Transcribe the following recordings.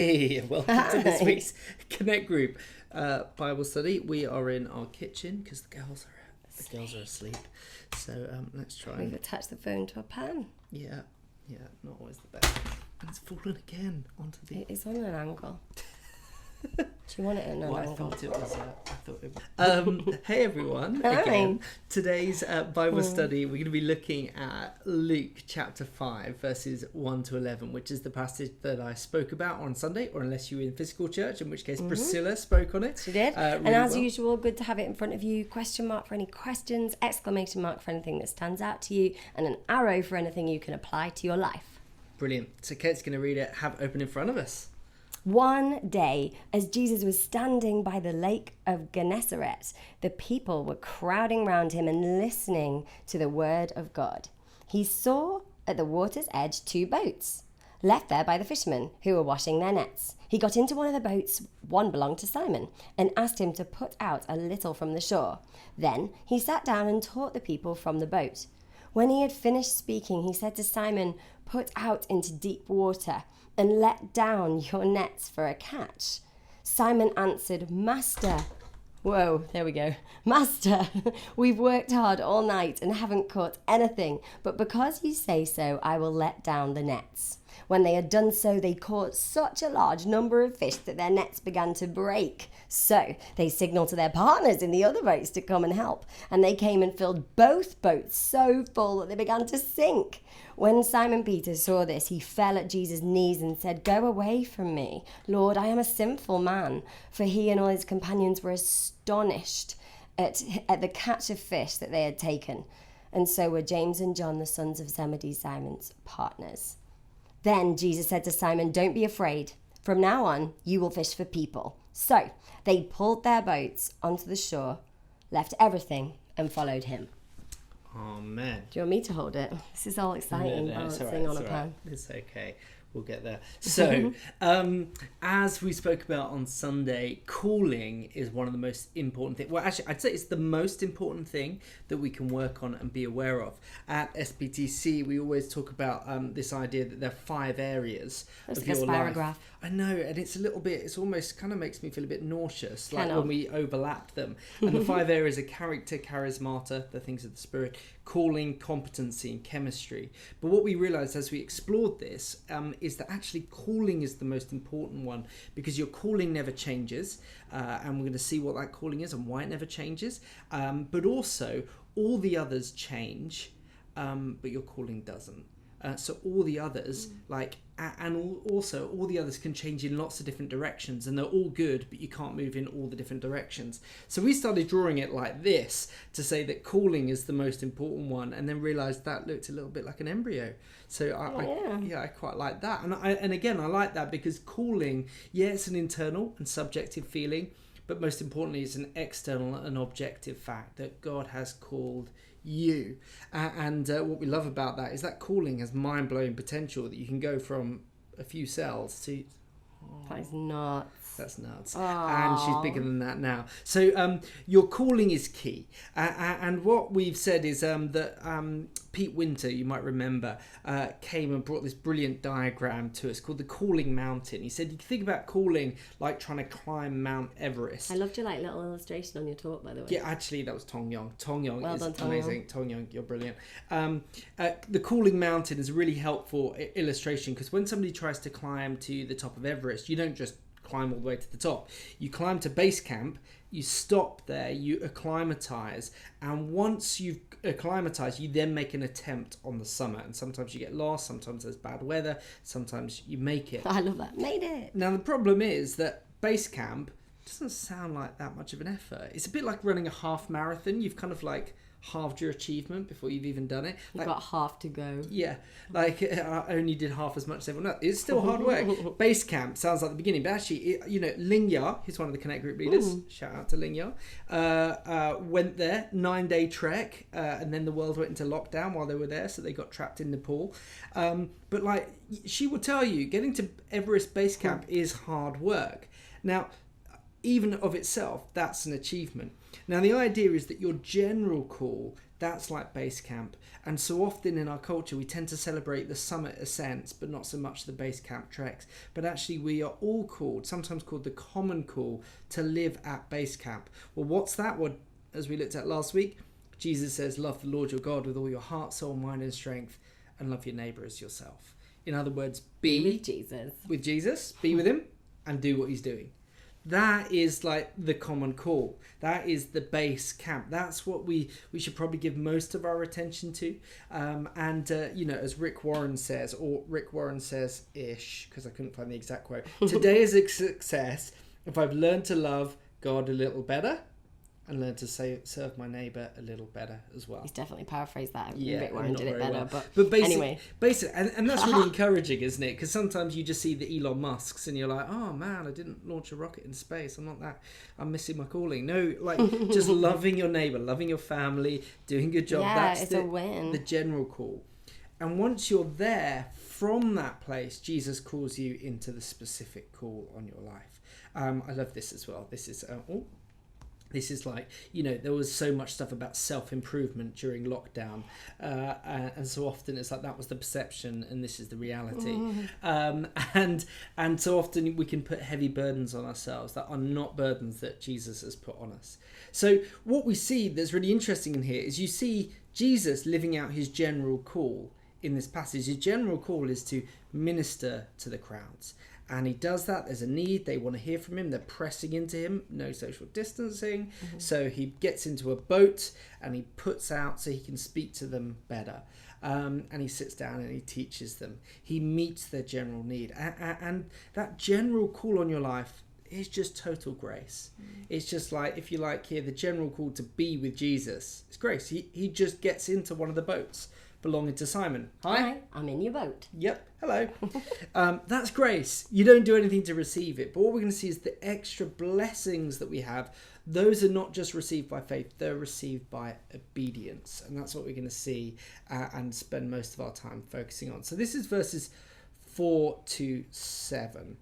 Hey, welcome to this week's Connect Group Bible study. We are in our kitchen because the girls are asleep. So let's try. We've attached the phone to a pan. Yeah, not always the best. And it's fallen again onto the. It's on an angle. Do you want it in an angle? I thought it was. Hey everyone! Again, today's Bible study, we're going to be looking at Luke chapter 5, verses 1 to 11, which is the passage that I spoke about on Sunday, or unless you were in physical church, in which case Priscilla spoke on it. She did. Really and as usual, good to have it in front of you. Question mark for any questions, exclamation mark for anything that stands out to you, and an arrow for anything you can apply to your life. Brilliant. So Kate's going to read it, have it open in front of us. One day, as Jesus was standing by the lake of Gennesaret, the people were crowding round him and listening to the word of God. He saw at the water's edge 2 boats, left there by the fishermen who were washing their nets. He got into one of the boats, one belonged to Simon, and asked him to put out a little from the shore. Then he sat down and taught the people from the boat. When he had finished speaking, he said to Simon, "Put out into deep water and let down your nets for a catch." Simon answered, "Master," whoa, there we go. "Master, we've worked hard all night and haven't caught anything, but because you say so, I will let down the nets." When they had done so, they caught such a large number of fish that their nets began to break. So they signaled to their partners in the other boats to come and help, and they came and filled both boats so full that they began to sink. When Simon Peter saw this, he fell at Jesus' knees and said, "Go away from me, Lord, I am a sinful man." For he and all his companions were astonished at the catch of fish that they had taken. And so were James and John, the sons of Zebedee, Simon's partners. Then Jesus said to Simon, "Don't be afraid. From now on, you will fish for people." So they pulled their boats onto the shore, left everything, and followed him. Oh, man. Do you want me to hold it? This is all exciting, balancing on a pan. It's okay. We'll get there. So, as we spoke about on Sunday, calling is one of the most important things. Well, actually, I'd say it's the most important thing that we can work on and be aware of. At SBTC, we always talk about this idea that there are 5 areas of your life. I know, and it's almost kind of makes me feel a bit nauseous, like when we overlap them. And the 5 areas are character, charismata, the things of the spirit, calling, competency, and chemistry. But what we realised as we explored this is that actually calling is the most important one, because your calling never changes, and we're going to see what that calling is and why it never changes. But also, all the others change, but your calling doesn't. So all the others, all the others can change in lots of different directions, and they're all good, but you can't move in all the different directions. So we started drawing it like this to say that calling is the most important one, and then realised that looked a little bit like an embryo. So I quite like that, and again I like that because calling, it's an internal and subjective feeling, but most importantly, it's an external and objective fact that God has called you. And what we love about that is that calling has mind-blowing potential, that you can go from a few cells to... That is nuts. That's nuts. Aww. And she's bigger than that now. So your calling is key. And what we've said is that Pete Winter, you might remember, came and brought this brilliant diagram to us called the calling mountain. He said you can think about calling like trying to climb Mount Everest. I loved your little illustration on your talk, by the way. Yeah, actually that was Tong Yong. Tong Yong well is done, amazing. Tong Yong, you're brilliant. The calling mountain is a really helpful illustration, because when somebody tries to climb to the top of Everest, you don't just climb all the way to the top. You climb to base camp, you stop there, you acclimatise, and once you've acclimatised, you then make an attempt on the summit. And sometimes you get lost, sometimes there's bad weather, sometimes you make it. I love that. Made it. Now the problem is that base camp doesn't sound like that much of an effort. It's a bit like running a half marathon. You've kind of halved your achievement before you've even done it. You've got half to go. Yeah, I only did half as much as everyone else. It's still hard work. Base camp sounds like the beginning, but actually, Ling Ya, who's one of the Connect Group leaders, shout out to Ling Ya, went there, 9-day trek, and then the world went into lockdown while they were there, so they got trapped in Nepal. But she will tell you, getting to Everest Base Camp is hard work. Now, even of itself, that's an achievement. Now, the idea is that your general call That's like base camp. And so often in our culture, we tend to celebrate the summit ascents, but not so much the base camp treks. But actually, we are all called, sometimes called the common call, to live at base camp. Well, what's that? Well, as we looked at last week, Jesus says, love the Lord your God with all your heart, soul, mind, and strength, and love your neighbour as yourself. In other words, be with Jesus. With Jesus, be with him, and do what he's doing. That is like the common call. That is the base camp. That's what we should probably give most of our attention to. As Rick Warren says-ish, because I couldn't find the exact quote, today is a success if I've learned to love God a little better and learn to serve my neighbour a little better as well. He's definitely paraphrased that. Yeah, Rick Warren did it better. Well. But basically, and that's really encouraging, isn't it? Because sometimes you just see the Elon Musks and you're like, oh man, I didn't launch a rocket in space. I'm missing my calling. No, like just loving your neighbour, loving your family, doing a good job. Yeah, that's a win. The general call. And once you're there, from that place, Jesus calls you into the specific call on your life. I love this as well. This is like, there was so much stuff about self-improvement during lockdown. And so often it's like that was the perception and this is the reality. And so often we can put heavy burdens on ourselves that are not burdens that Jesus has put on us. So what we see that's really interesting in here is you see Jesus living out his general call in this passage. His general call is to minister to the crowds. And he does that. There's a need. They want to hear from him. They're pressing into him. No social distancing. So he gets into a boat and he puts out so he can speak to them better. And he sits down and he teaches them. He meets their general need. And that general call on your life is just total grace. It's just like, if you like here, the general call to be with Jesus. It's grace. He just gets into one of the boats belonging to Simon. Hi, I'm in your boat. Yep, hello. That's grace. You don't do anything to receive it. But what we're going to see is the extra blessings that we have. Those are not just received by faith, they're received by obedience. And that's what we're going to see and spend most of our time focusing on. So this is verses 4 to 7.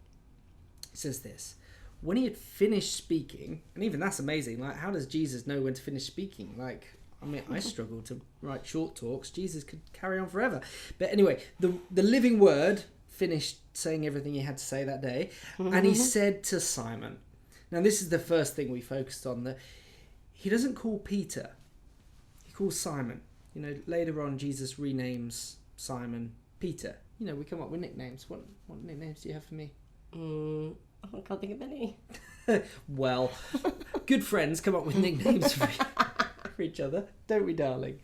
It says this. When he had finished speaking, and even that's amazing, like how does Jesus know when to finish speaking? I struggle to write short talks. Jesus could carry on forever. But anyway, the living word finished saying everything he had to say that day. And he said to Simon, now this is the first thing we focused on, that he doesn't call Peter. He calls Simon. Later on, Jesus renames Simon Peter. We come up with nicknames. What nicknames do you have for me? I can't think of any. Well, good friends come up with nicknames for each other, don't we, darling?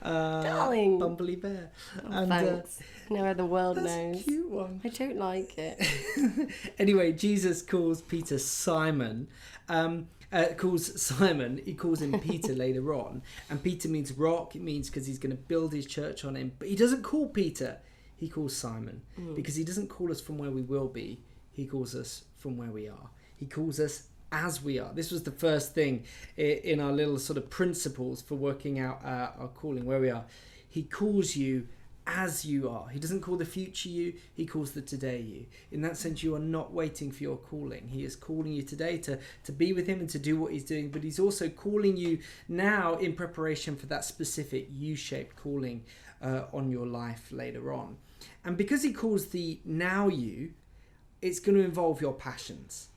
Darling. Bumbly Bear. Thanks. Now the world that's knows. A cute one. I don't like it. Anyway, Jesus calls Peter Simon. He calls him Peter later on. And Peter means rock. It means because he's going to build his church on him. But he doesn't call Peter. He calls Simon. Because he doesn't call us from where we will be. He calls us from where we are. He calls us as we are. This was the first thing in our little sort of principles for working out our calling, where we are. He calls you as you are. He doesn't call the future you, he calls the today you. In that sense, you are not waiting for your calling. He is calling you today to be with him and to do what he's doing, but he's also calling you now in preparation for that specific U-shaped calling on your life later on. And because he calls the now you, it's going to involve your passions.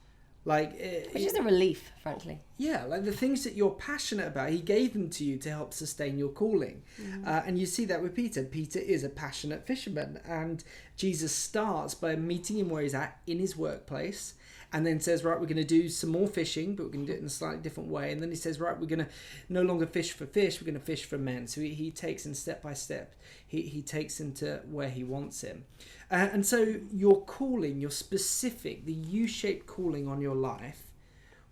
Which is a relief, frankly. Yeah, like the things that you're passionate about, he gave them to you to help sustain your calling. And you see that with Peter. Peter is a passionate fisherman, and Jesus starts by meeting him where he's at in his workplace, and then says, right, we're going to do some more fishing, but we're going to do it in a slightly different way. And then he says, right, we're going to no longer fish for fish, we're going to fish for men. So he takes him step by step. He takes him to where he wants him. And so your calling, your specific, the U-shaped calling on your life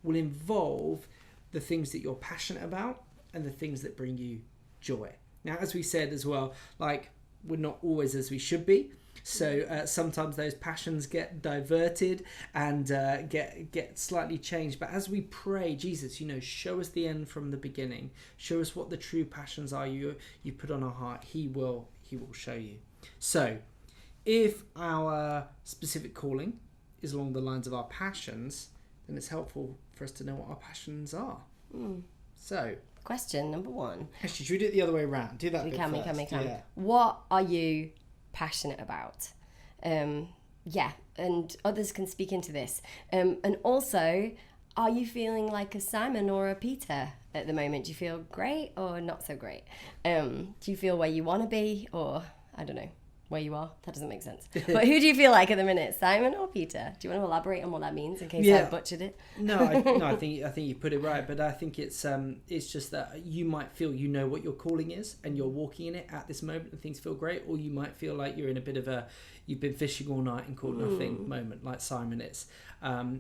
will involve the things that you're passionate about and the things that bring you joy. Now, as we said as well, we're not always as we should be. So sometimes those passions get diverted and get slightly changed. But as we pray, Jesus, show us the end from the beginning. Show us what the true passions are you put on our heart. He will show you. So if our specific calling is along the lines of our passions, then it's helpful for us to know what our passions are. So Question number 1. Actually, should we do it the other way around? Do that We bit can. first. Yeah. What are you passionate about? Yeah, and others can speak into this. And also, are you feeling like a Simon or a Peter at the moment? Do you feel great or not so great? Do you feel where you want to be, or I don't know, where you are? That doesn't make sense. But who do you feel like at the minute, Simon or Peter? Do you want to elaborate on what that means in case I butchered it? No, I think you put it right. But I think it's just that you might feel you know what your calling is and you're walking in it at this moment and things feel great, or you might feel like you're in a bit of a you've been fishing all night and caught nothing moment, like Simon is. How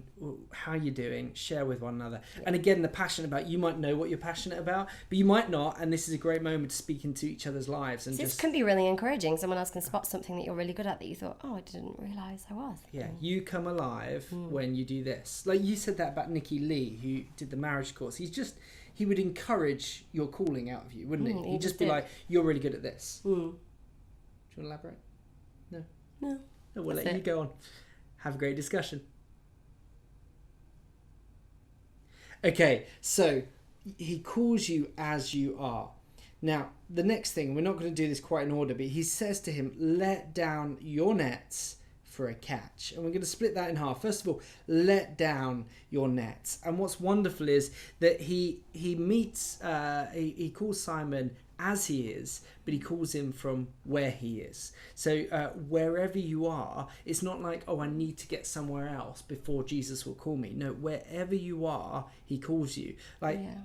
are you doing? Share with one another. And again, the passion about, you might know what you're passionate about, but you might not, and this is a great moment to speak into each other's lives. And this can be really encouraging. Someone else can spot something that you're really good at that you thought, oh, I didn't realise I was. Yeah, you come alive when you do this. Like you said that about Nikki Lee, who did the marriage course. He would encourage your calling out of you, wouldn't he? He'd just be like, you're really good at this. Do you want to elaborate? No, we'll let you go on. Have a great discussion. Okay, so he calls you as you are. Now, the next thing, we're not going to do this quite in order, but he says to him, let down your nets for a catch. And we're going to split that in half. First of all, let down your nets. And what's wonderful is that he calls Simon as he is, but he calls him from where he is. So wherever you are, it's not like, oh, I need to get somewhere else before Jesus will call me. No, wherever you are, he calls you.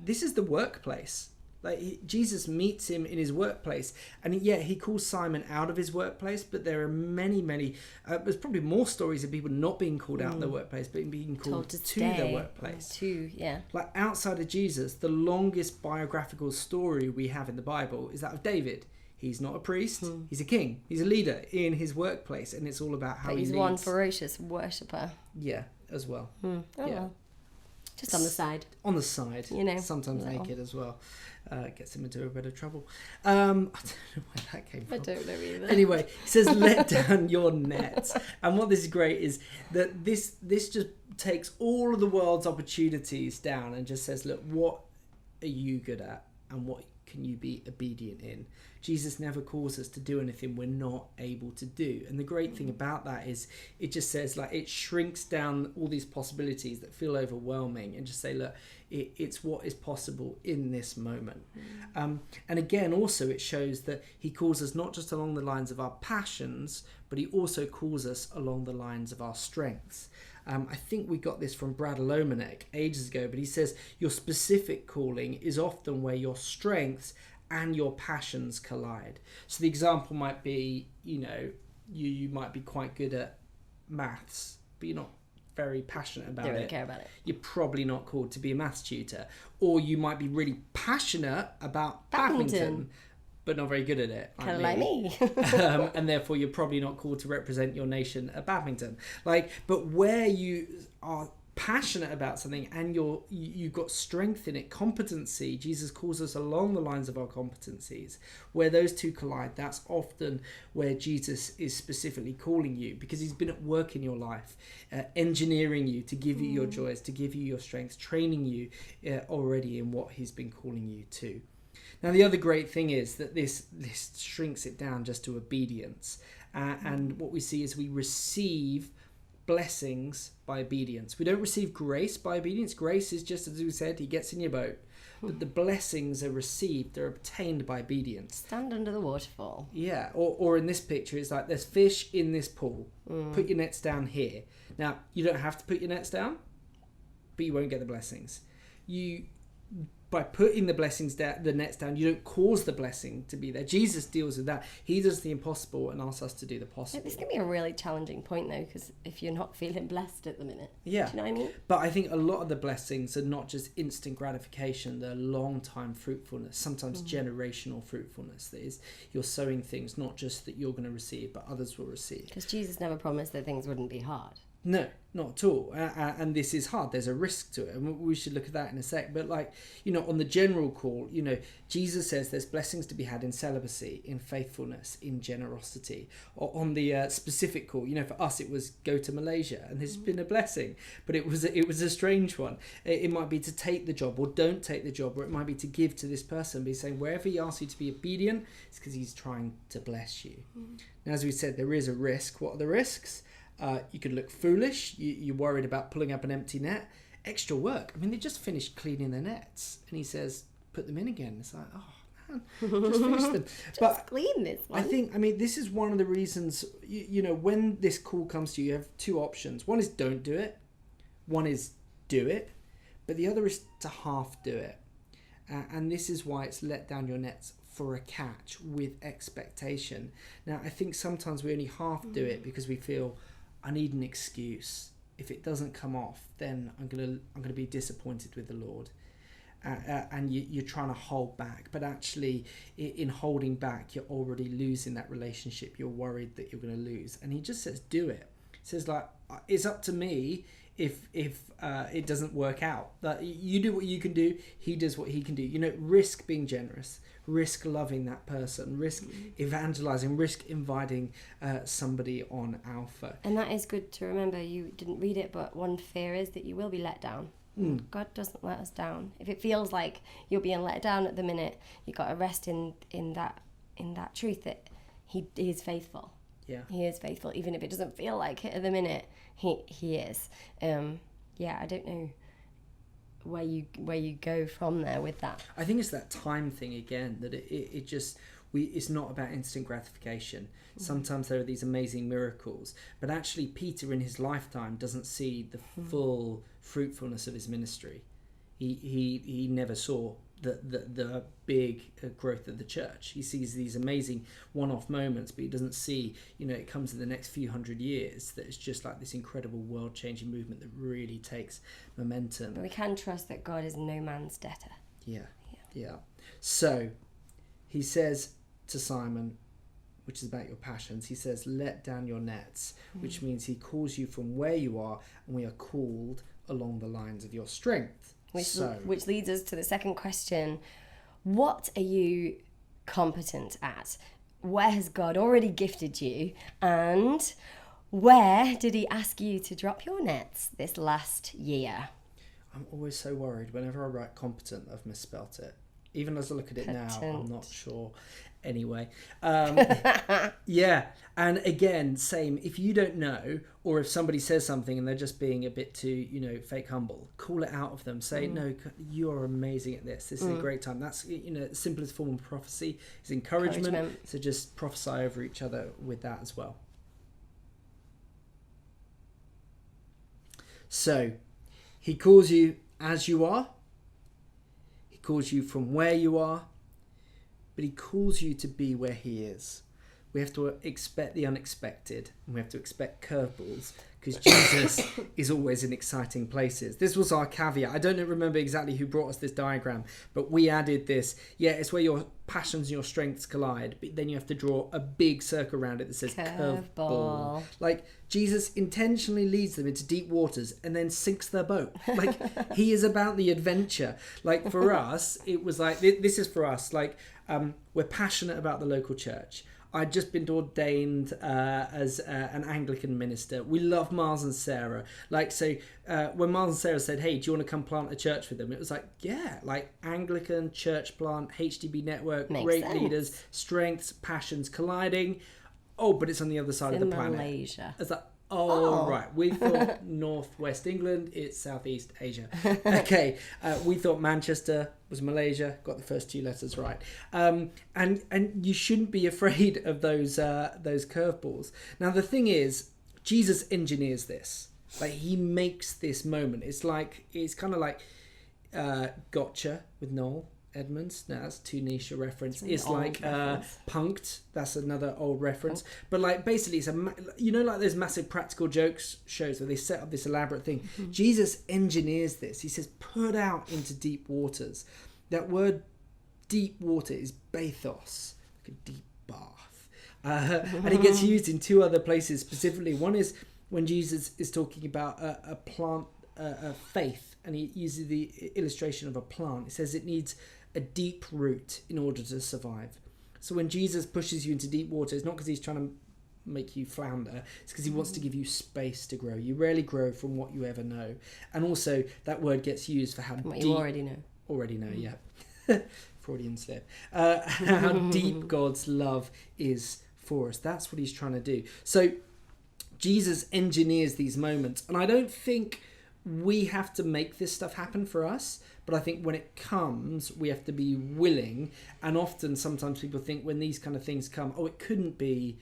This is the workplace. Jesus meets him in his workplace, and he calls Simon out of his workplace, but there are many, there's probably more stories of people not being called out of their workplace, but being called to their workplace. Like outside of Jesus, the longest biographical story we have in the Bible is that of David. He's not a priest, he's a king, he's a leader in his workplace, and it's all about how he's one ferocious worshipper. Yeah, as well. Well. Just on the side. On the side. Sometimes naked as well. Gets him into a bit of trouble. I don't know where that came from. I don't know either. Anyway, he says, let down your nets. And what this is great is that this just takes all of the world's opportunities down and just says, look, what are you good at? And what can you be obedient in? Jesus never calls us to do anything we're not able to do. And the great thing about that is it just says, it shrinks down all these possibilities that feel overwhelming and just say, look, it's what is possible in this moment. And again, also it shows that he calls us not just along the lines of our passions, but he also calls us along the lines of our strengths. I think we got this from Brad Lomanek ages ago, but he says your specific calling is often where your strengths and your passions collide. So the example might be, you might be quite good at maths, but you're not very passionate about it. Don't really care about it. You're probably not called to be a maths tutor. Or you might be really passionate about badminton, but not very good at it. Kind of like me. And therefore you're probably not called to represent your nation at badminton. But where you are passionate about something and you've got strength in it, competency, Jesus calls us along the lines of our competencies. Where those two collide, that's often where Jesus is specifically calling you, because he's been at work in your life, engineering you to give you your joys, to give you your strengths, training you already in what he's been calling you to. Now, the other great thing is that this shrinks it down just to obedience. And what we see is we receive blessings by obedience. We don't receive grace by obedience. Grace is just, as we said, he gets in your boat. But the blessings are received, they're obtained by obedience. Stand under the waterfall. Yeah, or in this picture, it's like there's fish in this pool. Put your nets down here. Now, you don't have to put your nets down, but you won't get the blessings. By putting the nets down, you don't cause the blessing to be there. Jesus deals with that. He does the impossible and asks us to do the possible. This can be a really challenging point, though, because if you're not feeling blessed at the minute. Yeah. Do you know what I mean? But I think a lot of the blessings are not just instant gratification, they're long-time fruitfulness, sometimes generational fruitfulness. That is, you're sowing things not just that you're going to receive, but others will receive. Because Jesus never promised that things wouldn't be hard. No, not at all. And this is hard. There's a risk to it. And we should look at that in a sec. But like, on the general call, Jesus says there's blessings to be had in celibacy, in faithfulness, in generosity. Or on the specific call, for us, it was go to Malaysia. And this has been a blessing. But it was a strange one. It might be to take the job or don't take the job. Or it might be to give to this person. Be saying wherever he asks you to be obedient, it's because he's trying to bless you. Now, as we said, there is a risk. What are the risks? You could look foolish. You're worried about pulling up an empty net. Extra work. I mean, they just finished cleaning their nets. And he says, put them in again. It's like, oh, man, just finish them. Just clean this one. This is one of the reasons, when this call comes to you, you have two options. One is don't do it. One is do it. But the other is to half do it. And this is why it's let down your nets for a catch with expectation. Now, I think sometimes we only half do it because we feel, I need an excuse. If it doesn't come off, then I'm gonna be disappointed with the Lord. And you're trying to hold back, but actually, in holding back, you're already losing that relationship. You're worried that you're going to lose, and he just says, "Do it." He says, like, it's up to me if it doesn't work out. That you do what you can do, he does what he can do. Risk being generous, risk loving that person, risk evangelizing, risk inviting somebody on Alpha. And that is good to remember. You didn't read it, but one fear is that you will be let down. God doesn't let us down. If it feels like you're being let down at the minute, you've got to rest in that truth that he is faithful. Yeah, he is faithful, even if it doesn't feel like it at the minute. He is. I don't know where you go from there with that. I think it's that time thing again, that it's not about instant gratification. Sometimes there are these amazing miracles, but actually Peter in his lifetime doesn't see the full fruitfulness of his ministry. He never saw the big growth of the church. He sees these amazing one-off moments, but he doesn't see, it comes in the next few hundred years that it's just like this incredible world-changing movement that really takes momentum. But we can trust that God is no man's debtor. Yeah. So he says to Simon, which is about your passions, he says, let down your nets, which means he calls you from where you are, and we are called along the lines of your strength. Which leads us to the second question. What are you competent at? Where has God already gifted you? And where did he ask you to drop your nets this last year? I'm always so worried. Whenever I write competent, I've misspelt it. Even as I look at it now, I'm not sure. Anyway, yeah. And again, same. If you don't know, or if somebody says something and they're just being a bit too, fake humble, call it out of them. Say, no, you're amazing at this. This is a great time. That's, the simplest form of prophecy is encouragement. So just prophesy over each other with that as well. So he calls you as you are. He calls you from where you are. But he calls you to be where he is. We have to expect the unexpected, and we have to expect curveballs, because Jesus is always in exciting places. This was our caveat. I don't remember exactly who brought us this diagram, but we added this. Yeah, it's where your passions and your strengths collide, but then you have to draw a big circle around it that says curveball. Like, Jesus intentionally leads them into deep waters and then sinks their boat. Like, he is about the adventure. Like, for us, it was like, this is for us, like, we're passionate about the local church. I'd just been ordained as an Anglican minister. We love Miles and Sarah. Like, so when Miles and Sarah said, hey, do you want to come plant a church with them? It was like, yeah, like Anglican church plant, HDB network, Makes great sense. Leaders, strengths, passions colliding. Oh, but it's on the other side of the planet. Malaysia. It's like, right. We thought Northwest England, it's Southeast Asia. Okay, we thought Manchester was Malaysia. Got the first two letters right. And you shouldn't be afraid of those curveballs. Now the thing is, Jesus engineers this. Like, he makes this moment. It's kind of like Gotcha with Noel Edmonds. No, that's too niche a reference. It's like Punked. That's another old reference. But like, basically, it's like those massive practical jokes shows where they set up this elaborate thing. Jesus engineers this. He says, put out into deep waters. That word deep water is bathos, like a deep bath. And it gets used in two other places specifically. One is when Jesus is talking about a plant, a faith, and he uses the illustration of a plant, it says it needs a deep root in order to survive. So when Jesus pushes you into deep water, it's not because he's trying to make you flounder, it's because he wants to give you space to grow. You rarely grow from what you ever know. And also that word gets used for how What deep you already know. Yeah. Freudian slip. How deep God's love is for us. That's what he's trying to do. So Jesus engineers these moments, and I don't think we have to make this stuff happen for us, but I think when it comes, we have to be willing. And often, sometimes people think when these kind of things come, oh, it couldn't be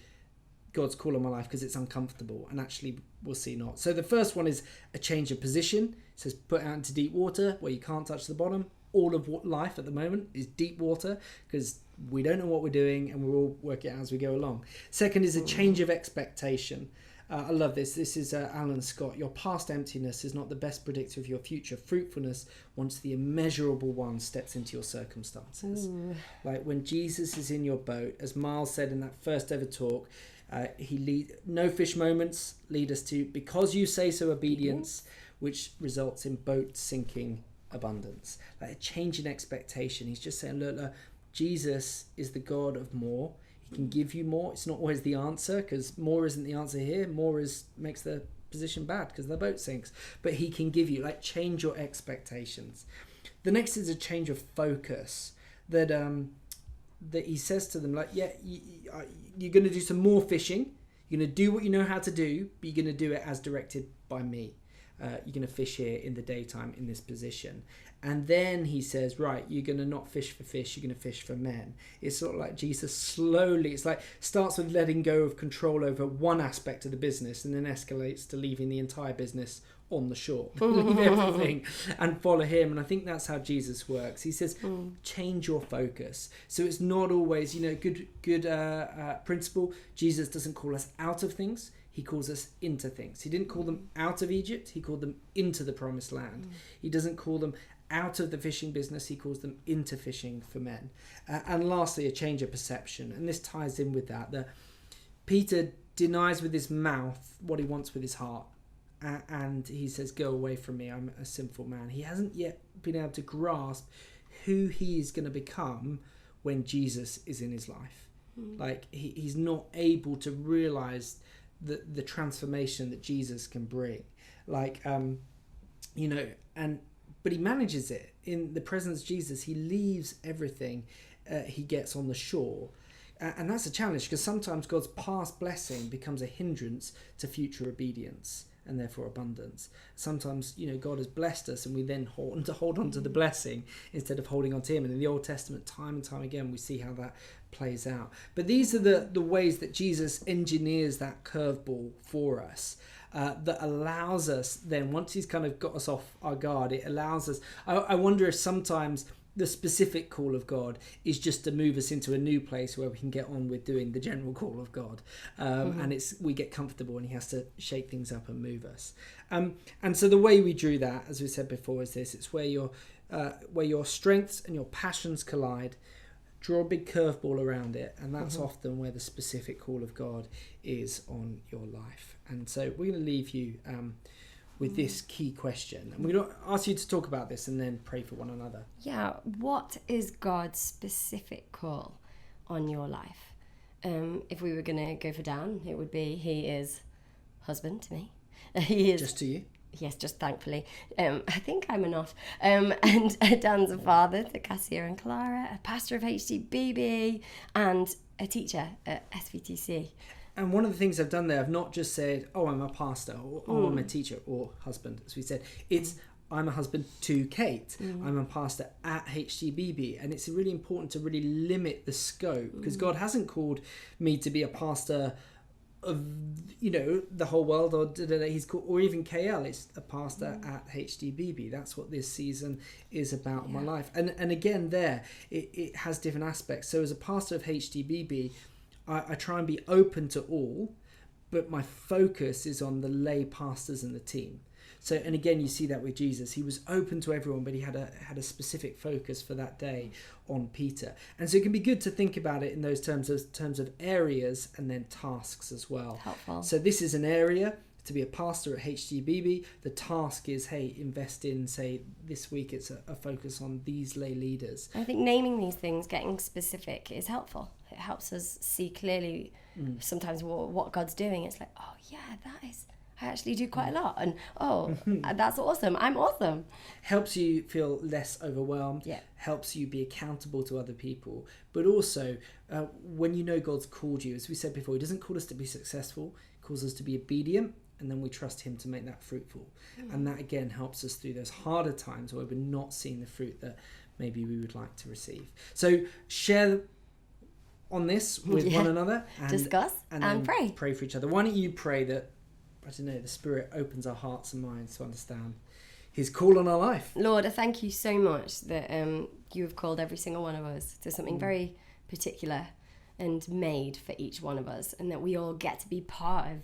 God's call on my life because it's uncomfortable, and actually we'll see not. So the first one is a change of position. It says put out into deep water where you can't touch the bottom. All of what life at the moment is deep water because we don't know what we're doing and we're all working it out as we go along. Second is a change of expectation. I love this. This is Alan Scott. Your past emptiness is not the best predictor of your future fruitfulness once the immeasurable one steps into your circumstances. Like when Jesus is in your boat, as Miles said in that first ever talk, no fish moments lead us to because you say so obedience, which results in boat sinking abundance. Like a change in expectation. He's just saying, look, Jesus is the God of more. He can give you more. It's not always the answer because more isn't the answer here. More makes the position bad because the boat sinks. But he can give you, change your expectations. The next is a change of focus. That he says to them, you're going to do some more fishing. You're going to do what you know how to do, but you're going to do it as directed by me. You're going to fish here in the daytime in this position. And then he says, right, you're going to not fish for fish, you're going to fish for men. It's sort of like Jesus slowly, starts with letting go of control over one aspect of the business and then escalates to leaving the entire business on the shore. Leave everything and follow him. And I think that's how Jesus works. He says, change your focus. So it's not always, good principle. Jesus doesn't call us out of things. He calls us into things. He didn't call them out of Egypt. He called them into the promised land. He doesn't call them out of the fishing business. He calls them into fishing for men. And lastly, a change of perception. And this ties in with that Peter denies with his mouth what he wants with his heart. And he says, go away from me. I'm a sinful man. He hasn't yet been able to grasp who he is going to become when Jesus is in his life. He's not able to realize the transformation that Jesus can bring, but he manages it in the presence of Jesus. He leaves everything he gets on the shore, and that's a challenge because sometimes God's past blessing becomes a hindrance to future obedience and therefore abundance. Sometimes God has blessed us and we then hold on to the blessing instead of holding on to him. And in the Old Testament, time and time again, we see how that plays out. But these are the ways that Jesus engineers that curveball for us, that allows us then, once he's kind of got us off our guard, it allows us, I wonder if sometimes the specific call of God is just to move us into a new place where we can get on with doing the general call of God. And we get comfortable and he has to shake things up and move us. And so the way we drew that, as we said before, is this. It's where your strengths and your passions collide. Draw a big curveball around it, and that's often where the specific call of God is on your life. And so we're going to leave you with this key question. And we're going to ask you to talk about this and then pray for one another. Yeah, what is God's specific call on your life? If we were going to go for Dan, it would be he is husband to me. He is just to you? Yes, just thankfully. I think I'm enough. And Dan's a father to Cassia and Clara, a pastor of HTBB, and a teacher at SVTC. And one of the things I've done there, I've not just said, oh, I'm a pastor, or oh, I'm a teacher, or husband, as we said. It's, I'm a husband to Kate. I'm a pastor at HTBB. And it's really important to really limit the scope, because God hasn't called me to be a pastor of, the whole world, or he's called, or even KL. It's a pastor at HTBB. That's what this season is about in my life. And again, there, it has different aspects. So as a pastor of HTBB, I try and be open to all, but my focus is on the lay pastors and the team. So, and again, you see that with Jesus. He was open to everyone, but he had a specific focus for that day on Peter. And so it can be good to think about it in those terms of areas and then tasks as well. Helpful. So this is an area. to be a pastor at HTBB, the task is, hey, invest in, say, this week it's a focus on these lay leaders. I think naming these things, getting specific, is helpful. It helps us see clearly sometimes what God's doing. It's like, oh yeah, I actually do quite a lot, and that's awesome. I'm awesome. Helps you feel less overwhelmed. Yeah. Helps you be accountable to other people, but also when you know God's called you, as we said before, He doesn't call us to be successful. He calls us to be obedient, and then we trust Him to make that fruitful. And that again helps us through those harder times where we're not seeing the fruit that maybe we would like to receive. So share on this with one another, and discuss and pray for each other. Why don't you pray that, I don't know, the Spirit opens our hearts and minds to understand His call on our life. Lord, I thank you so much that you have called every single one of us to something very particular and made for each one of us, and that we all get to be part of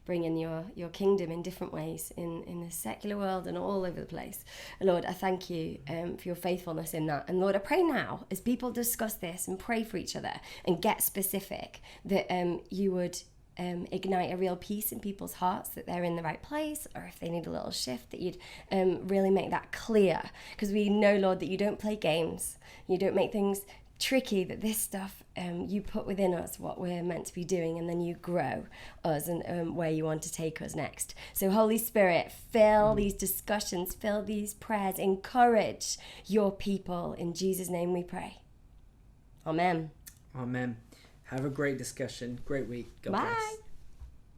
bringing your kingdom in different ways in the secular world and all over the place. Lord, I thank you for your faithfulness in that. And Lord, I pray now, as people discuss this and pray for each other and get specific, that you would ignite a real peace in people's hearts, that they're in the right place, or if they need a little shift, that you'd really make that clear. Because we know, Lord, that you don't play games. You don't make things tricky, that this stuff you put within us what we're meant to be doing, and then you grow us and where you want to take us next. So Holy Spirit, fill these discussions, fill these prayers, encourage your people. In Jesus' name we pray. Amen. Amen. Have a great discussion. Great week. God Bye. bless.